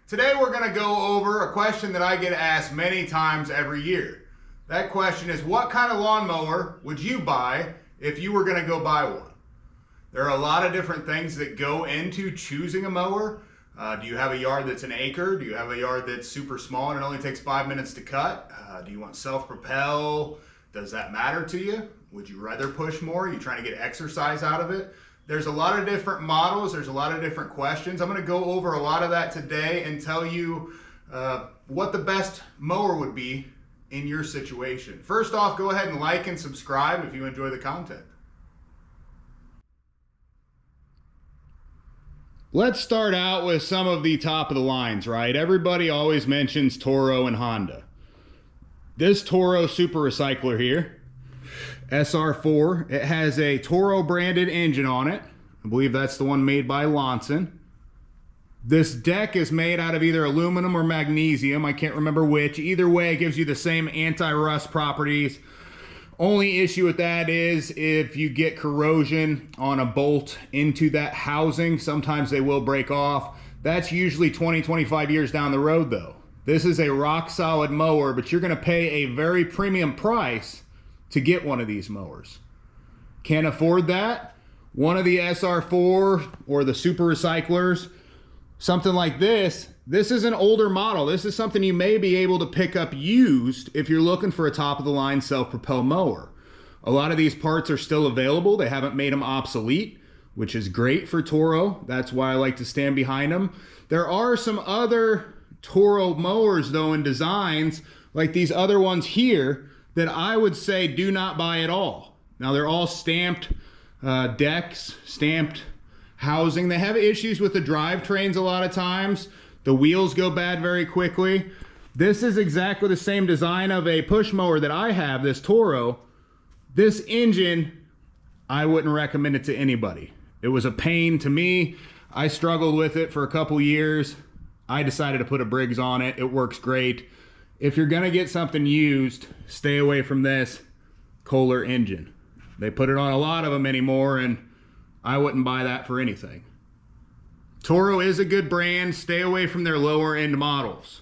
Today we're going to go over a question that I get asked many times every year. That question is, what kind of lawnmower would you buy if you were going to go buy one? There are a lot of different things that go into choosing a mower. Do you have a yard that's an acre? Do you have a yard that's super small and it only takes 5 minutes to cut? Do you want self-propel? Does that matter to you? Would you rather push more? Are you trying to get exercise out of it? There's a lot of different models. There's a lot of different questions. I'm going to go over a lot of that today and tell you what the best mower would be in your situation. First off, go ahead and like and subscribe if you enjoy the content. Let's start out with some of the top of the lines, right? Everybody always mentions Toro and Honda. This Toro Super Recycler here, SR4, it has a Toro branded engine on it. I believe that's the one made by Lonson. This deck is made out of either aluminum or magnesium. I can't remember which. Either way, it gives you the same anti-rust properties. Only issue with that is if you get corrosion on a bolt into that housing, sometimes they will break off. That's usually 20-25 years down the road though. This is a rock solid mower, but you're gonna pay a very premium price to get one of these mowers. Can't afford that? One of the SR4 or the Super Recyclers, something like this is an older model. This is something you may be able to pick up used if you're looking for a top of the line self-propel mower. A lot of these parts are still available. They haven't made them obsolete, which is great for Toro. That's why I like to stand behind them. There are some other Toro mowers though in designs like these other ones here that I would say do not buy at all. Now they're all stamped decks, stamped housing. They have issues with the drivetrains a lot of times. The wheels go bad very quickly. This is exactly the same design of a push mower that I have, this Toro. This engine, I wouldn't recommend it to anybody. It was a pain to me. I struggled with it for a couple years. I decided to put a Briggs on it. It works great. If you're gonna get something used, stay away from this Kohler engine. They put it on a lot of them anymore, and I wouldn't buy that for anything. Toro is a good brand. Stay away from their lower end models.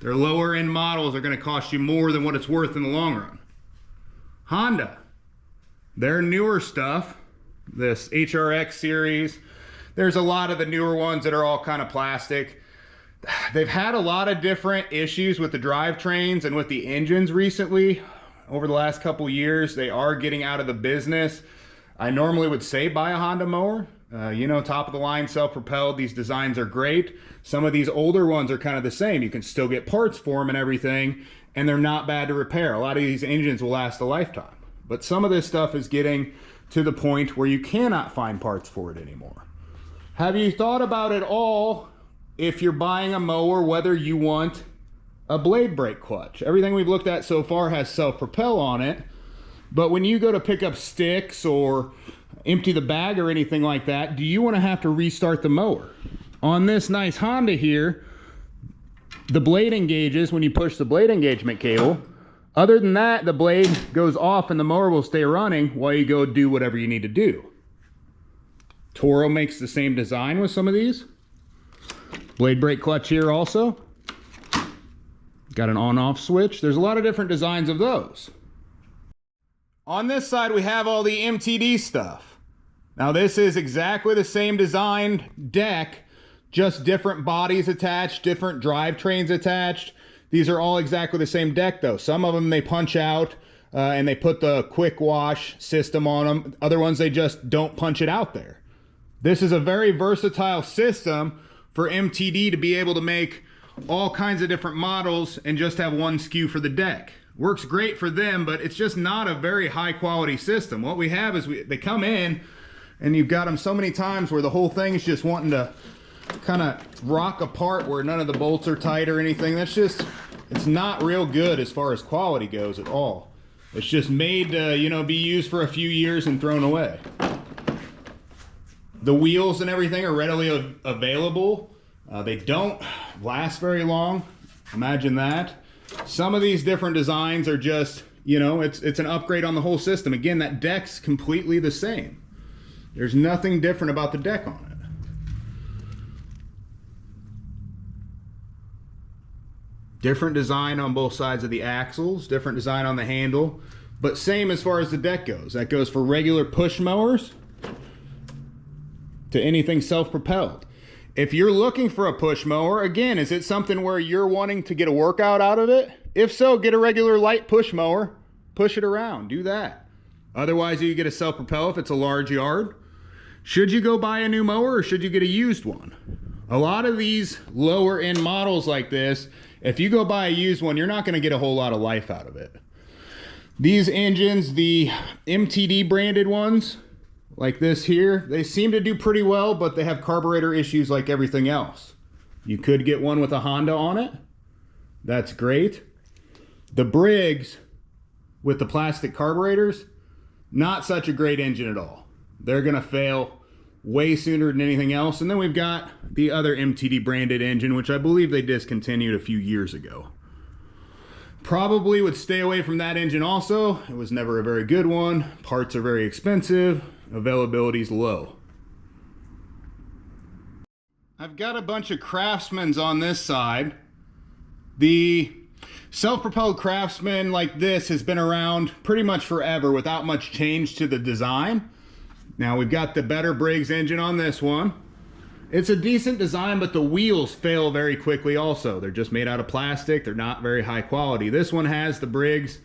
Their lower end models are gonna cost you more than what it's worth in the long run. Honda, their newer stuff, this HRX series, there's a lot of the newer ones that are all kind of plastic. They've had a lot of different issues with the drivetrains and with the engines recently. Over the last couple years, they are getting out of the business. I normally would say buy a Honda mower. You know, top of the line, self-propelled, these designs are great. Some of these older ones are kind of the same. You can still get parts for them and everything, and they're not bad to repair. A lot of these engines will last a lifetime. But some of this stuff is getting to the point where you cannot find parts for it anymore. Have you thought about it all? If you're buying a mower, whether you want a blade brake clutch. Everything we've looked at so far has self-propel on it, but when you go to pick up sticks or empty the bag or anything like that, do you want to have to restart the mower? On this nice Honda here, the blade engages when you push the blade engagement cable. Other than that, the blade goes off and the mower will stay running while you go do whatever you need to do. Toro makes the same design with some of these. Blade brake clutch here also. Got an on-off switch. There's a lot of different designs of those. On this side, we have all the MTD stuff. Now this is exactly the same designed deck, just different bodies attached, different drivetrains attached. These are all exactly the same deck though. Some of them they punch out and they put the quick wash system on them. Other ones they just don't punch it out there. This is a very versatile system for MTD to be able to make all kinds of different models and just have one SKU for the deck. Works great for them, but it's just not a very high quality system. What we have is they come in and you've got them so many times where the whole thing is just wanting to kind of rock apart where none of the bolts are tight or anything. That's just, it's not real good as far as quality goes at all. It's just made to, you know, be used for a few years and thrown away. The wheels and everything are readily available. They don't last very long. Imagine that. Some of these different designs are just, you know, it's an upgrade on the whole system. Again, that deck's completely the same. There's nothing different about the deck on it. Different design on both sides of the axles, different design on the handle, but same as far as the deck goes. That goes for regular push mowers to anything self-propelled. If you're looking for a push mower, again, is it something where you're wanting to get a workout out of it? If so, get a regular light push mower, push it around, do that. Otherwise, you get a self-propel if it's a large yard. Should you go buy a new mower or should you get a used one? A lot of these lower end models like this, if you go buy a used one, you're not gonna get a whole lot of life out of it. These engines, the MTD branded ones, like this here, they seem to do pretty well, but they have carburetor issues like everything else. You could get one with a Honda on it. That's great. The Briggs with the plastic carburetors, not such a great engine at all. They're gonna fail way sooner than anything else. And then we've got the other MTD branded engine, which I believe they discontinued a few years ago. Probably would stay away from that engine also. It was never a very good one. Parts are very expensive. Availability is low. I've got a bunch of Craftsmans on this side. The self-propelled Craftsman like this has been around pretty much forever without much change to the design. Now we've got the better Briggs engine on this one. It's a decent design, but the wheels fail very quickly also. They're just made out of plastic. They're not very high quality. This one has the Briggs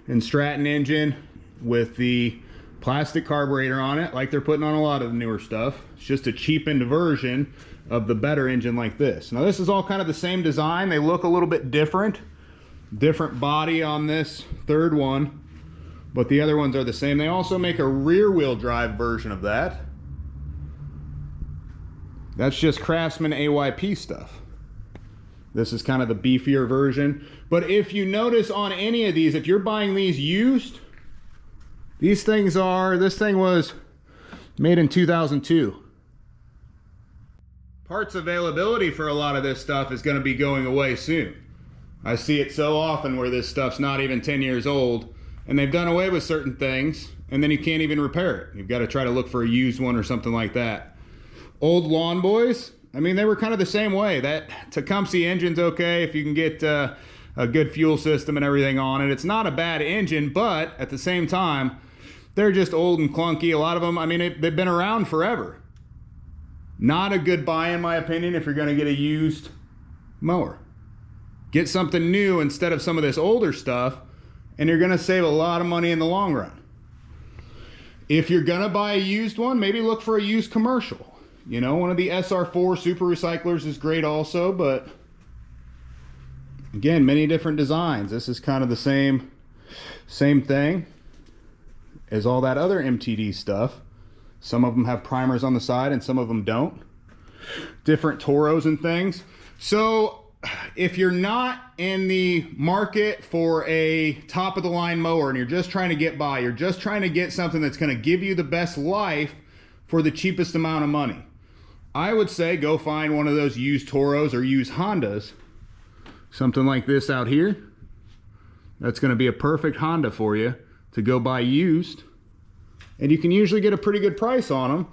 and Stratton engine with the plastic carburetor on it, like they're putting on a lot of the newer stuff. It's just a cheapened version of the better engine like this. Now this is all kind of the same design. They look a little bit different. Different body on this third one, but the other ones are the same. They also make a rear wheel drive version of that. That's just Craftsman AYP stuff. This is kind of the beefier version. But if you notice on any of these, if you're buying these used, these things are, this thing was made in 2002. Parts availability for a lot of this stuff is going to be going away soon. I see it so often where this stuff's not even 10 years old and they've done away with certain things and then you can't even repair it. You've got to try to look for a used one or something like that. Old Lawn Boys, I mean, they were kind of the same way. That Tecumseh engine's okay if you can get a good fuel system and everything on it. It's not a bad engine, but at the same time, they're just old and clunky. A lot of them, I mean, they've been around forever. Not a good buy in my opinion if you're going to get a used mower. Get something new instead of some of this older stuff, and you're going to save a lot of money in the long run. If you're going to buy a used one, maybe look for a used commercial. You know, one of the SR4 super recyclers is great also, but again, many different designs. This is kind of the same thing as all that other MTD stuff. Some of them have primers on the side and some of them don't. Different Toros and things. So if you're not in the market for a top of the line mower and you're just trying to get by, you're just trying to get something that's going to give you the best life for the cheapest amount of money, I would say go find one of those used Toros or used Hondas. Something like this out here. That's going to be a perfect Honda for you to go buy used. And you can usually get a pretty good price on them.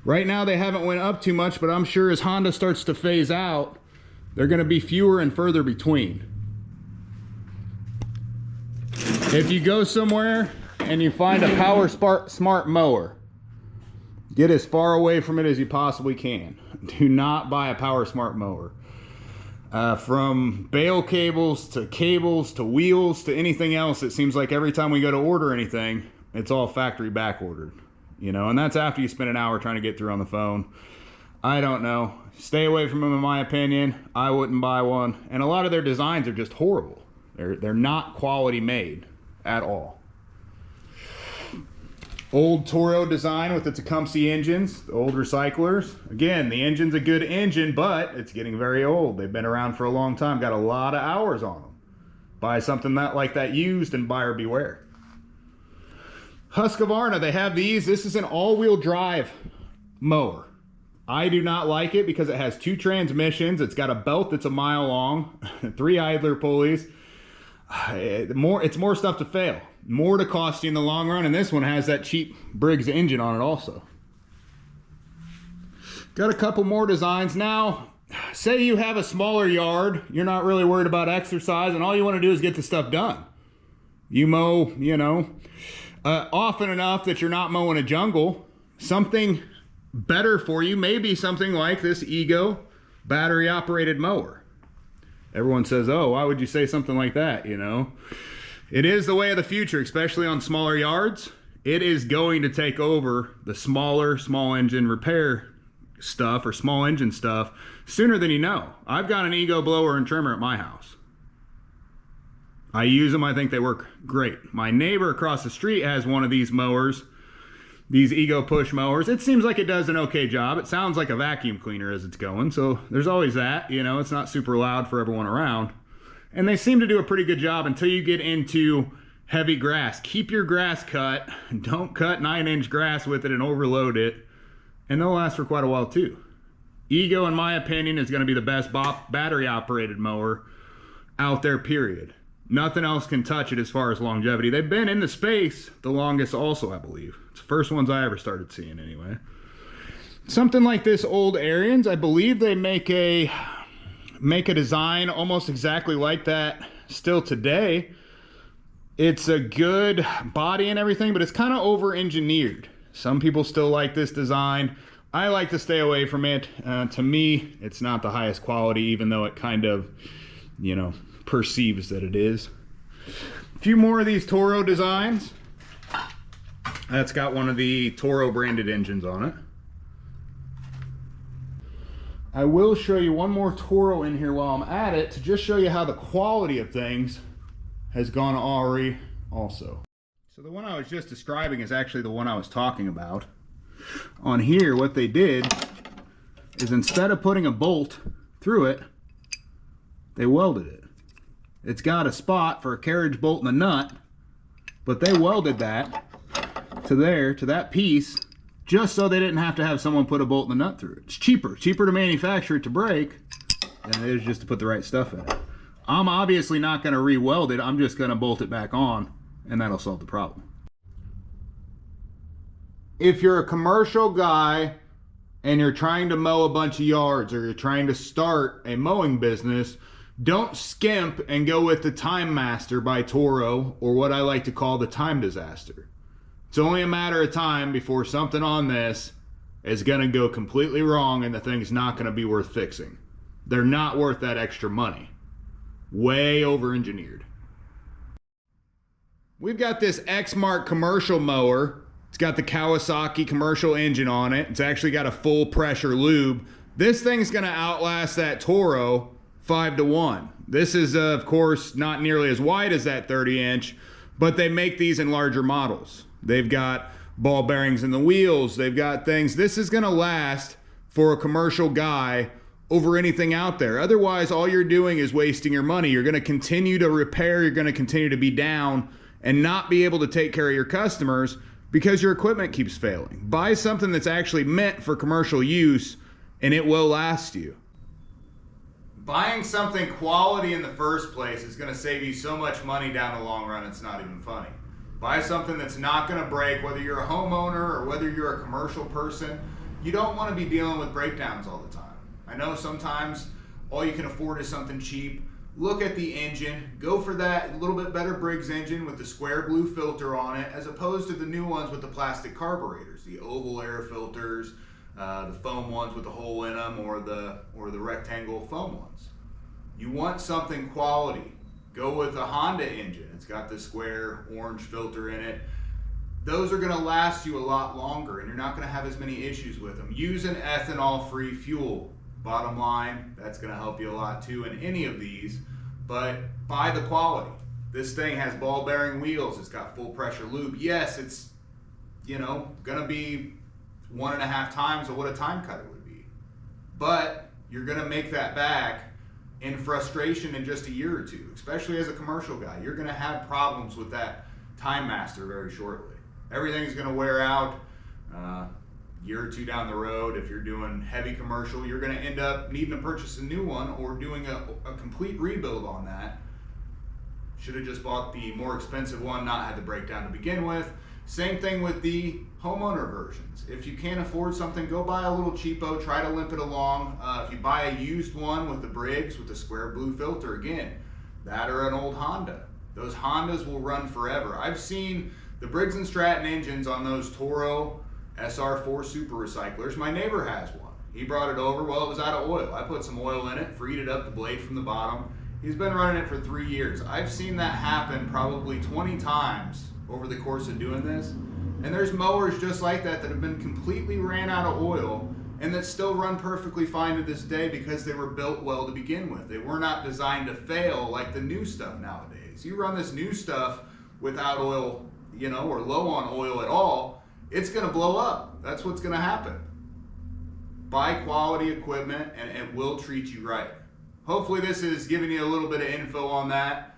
Right now they haven't went up too much, but I'm sure as Honda starts to phase out, they're going to be fewer and further between. If you go somewhere and you find a Power Smart mower, get as far away from it as you possibly can. Do not buy a Power Smart mower. From bale cables to wheels to anything else, it seems like every time we go to order anything, it's all factory back ordered. You know, and that's after you spend an hour trying to get through on the phone. I don't know. Stay away from them in my opinion. I wouldn't buy one. And a lot of their designs are just horrible. They're not quality made at all. Old Toro design with the Tecumseh engines, the old recyclers. Again, the engine's a good engine, but it's getting very old. They've been around for a long time, got a lot of hours on them. Buy something like that used and buyer beware. Husqvarna, they have these. This is an all-wheel drive mower. I do not like it because it has 2 transmissions. It's got a belt that's a mile long, 3 idler pulleys. It's more stuff to fail. More to cost you in the long run, and this one has that cheap Briggs engine on it also. Got a couple more designs now. say you have a smaller yard, you're not really worried about exercise, and all you want to do is get the stuff done. You mow, you know, often enough that you're not mowing a jungle. Something better for you may be something like this Ego battery operated mower. Everyone says, oh, why would you say something like that? You know, it is the way of the future, especially on smaller yards. It is going to take over the smaller, small engine repair stuff or small engine stuff sooner than you know. I've got an Ego blower and trimmer at my house. I use them. I think they work great. My neighbor across the street has one of these mowers, these Ego push mowers. It seems like it does an okay job. It sounds like a vacuum cleaner as it's going. So there's always that, you know, it's not super loud for everyone around. And they seem to do a pretty good job until you get into heavy grass. Keep your grass cut. Don't cut 9-inch grass with it and overload it. And they'll last for quite a while too. Ego, in my opinion, is going to be the best battery operated mower out there, period. Nothing else can touch it as far as longevity. They've been in the space the longest also, I believe. It's the first ones I ever started seeing anyway. Something like this old Ariens, I believe they make a design almost exactly like that still today. It's a good body and everything, but it's kind of over-engineered. Some people still like this design. I like to stay away from it. To me, it's not the highest quality, even though it kind of, you know, perceives that it is. A few more of these Toro designs. That's got one of the Toro branded engines on it. I will show you one more Toro in here while I'm at it to just show you how the quality of things has gone awry also. So the one I was just describing is actually the one I was talking about. On here, what they did is instead of putting a bolt through it, they welded it. It's got a spot for a carriage bolt and a nut, but they welded that to there, to that piece, just so they didn't have to have someone put a bolt and a nut through it. It's cheaper to manufacture it to break than it is just to put the right stuff in it. I'm obviously not going to re-weld it. I'm just going to bolt it back on, and that'll solve the problem. If you're a commercial guy and you're trying to mow a bunch of yards, or you're trying to start a mowing business, don't skimp and go with the Time Master by Toro, or what I like to call the Time Disaster. It's only a matter of time before something on this is going to go completely wrong and the thing's not going to be worth fixing. They're not worth that extra money. Way over-engineered. We've got this X-Mark commercial mower. It's got the Kawasaki commercial engine on it. It's actually got a full pressure lube. This thing's going to outlast that Toro 5-to-1. This is, of course, not nearly as wide as that 30-inch, but they make these in larger models. They've got ball bearings in the wheels. They've got things. This is going to last for a commercial guy over anything out there. Otherwise, all you're doing is wasting your money. You're going to continue to repair. You're going to continue to be down and not be able to take care of your customers because your equipment keeps failing. Buy something that's actually meant for commercial use and it will last you. Buying something quality in the first place is going to save you so much money down the long run, it's not even funny. Buy something that's not going to break, whether you're a homeowner or whether you're a commercial person. You don't want to be dealing with breakdowns all the time. I know sometimes all you can afford is something cheap. Look at the engine. Go for that little bit better Briggs engine with the square blue filter on it, as opposed to the new ones with the plastic carburetors, the oval air filters, the foam ones with the hole in them, or the rectangle foam ones. You want something quality. Go with a Honda engine. It's got the square orange filter in it. Those are going to last you a lot longer, and you're not going to have as many issues with them. Use an ethanol-free fuel. Bottom line, that's going to help you a lot too in any of these, but buy the quality. This thing has ball bearing wheels. It's got full pressure lube. Yes, it's, you know, going to be 1.5 times of what a time cutter would be, but you're going to make that back in frustration in just a year or two, especially as a commercial guy. You're going to have problems with that Time Master very shortly. Everything's going to wear out. Year or two down the road, if you're doing heavy commercial, you're going to end up needing to purchase a new one or doing a complete rebuild on that. Should have just bought the more expensive one, not had the breakdown to begin with. Same thing with the homeowner versions. If you can't afford something, go buy a little cheapo, try to limp it along. If you buy a used one with the Briggs, with the square blue filter, again, that or an old Honda. Those Hondas will run forever. I've seen the Briggs & Stratton engines on those Toro SR4 super recyclers. My neighbor has one. He brought it over, well, it was out of oil. I put some oil in it, freed it up the blade from the bottom. He's been running it for 3 years. I've seen that happen probably 20 times over the course of doing this. And there's mowers just like that that have been completely ran out of oil and that still run perfectly fine to this day because they were built well to begin with. They were not designed to fail like the new stuff nowadays. You run this new stuff without oil, you know, or low on oil at all, it's gonna blow up. That's what's gonna happen. Buy quality equipment and it will treat you right. Hopefully this is giving you a little bit of info on that.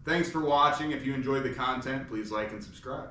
Thanks for watching. If you enjoyed the content, please like and subscribe.